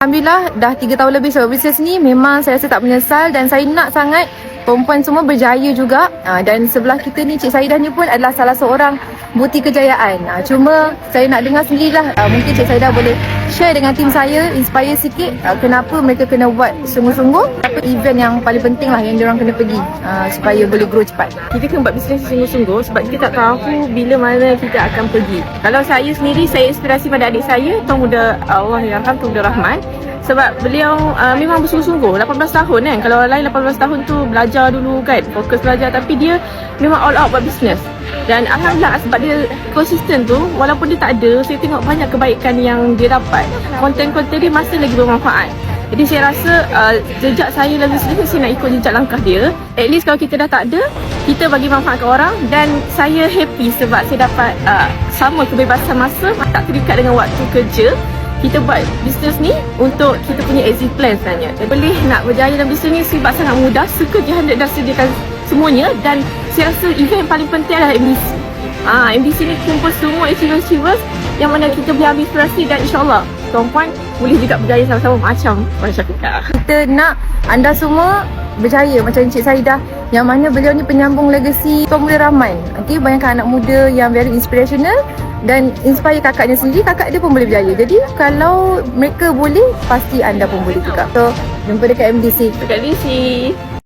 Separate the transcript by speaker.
Speaker 1: Alhamdulillah dah 3 tahun lebih saya buat bisnes ni, memang saya rasa tak menyesal dan saya nak sangat perempuan semua berjaya juga. Dan sebelah kita ni Cik Saidah ni pun adalah salah seorang bukti kejayaan. Cuma saya nak dengar sendirilah, mungkin Cik Saidah boleh share dengan tim saya, inspire sikit kenapa mereka kena buat sungguh-sungguh. Apa event yang paling penting lah yang diorang kena pergi supaya boleh grow cepat.
Speaker 2: Kita kena buat bisnes sungguh-sungguh sebab kita tak tahu bila mana kita akan pergi. Kalau saya sendiri, saya inspirasi pada adik saya, Tuan Muda Allah Yarham, Tuan Muda Rahman. Sebab beliau memang bersungguh-sungguh, 18 tahun kan. Kalau orang lain 18 tahun tu belajar dulu kan, fokus belajar, tapi dia memang all out buat bisnes. Dan Alhamdulillah sebab dia konsisten tu, walaupun dia tak ada, saya tengok banyak kebaikan yang dia dapat. Konten-konten dia masih lagi bermanfaat. Jadi saya rasa jejak saya dalam bisnes, saya nak ikut jejak langkah dia. At least kalau kita dah tak ada, kita bagi manfaat ke orang. Dan saya happy sebab saya dapat sama kebebasan masa, tak terikat dengan waktu kerja. Kita buat bisnes ni untuk kita punya exit plan sebenarnya. Boleh nak berjaya dalam bisnes ni sebab sangat mudah. Suka Jihan dah sediakan semuanya. Dan saya rasa event paling penting adalah MBC. MBC ni kumpul semua achievers yang mana kita boleh ambil inspirasi, dan insyaAllah perempuan boleh juga berjaya sama-sama macam Syafiqah.
Speaker 1: Kita nak anda semua berjaya macam Encik Saidah, yang mana beliau ni penyambung legasi Tuan Muda Rahman. Okay, banyakkan anak muda yang very inspirational dan inspire kakaknya sendiri, kakak dia pun boleh berjaya. Jadi kalau mereka boleh, pasti anda pun boleh juga. So, jumpa dekat MDC.
Speaker 2: Dekat MDC.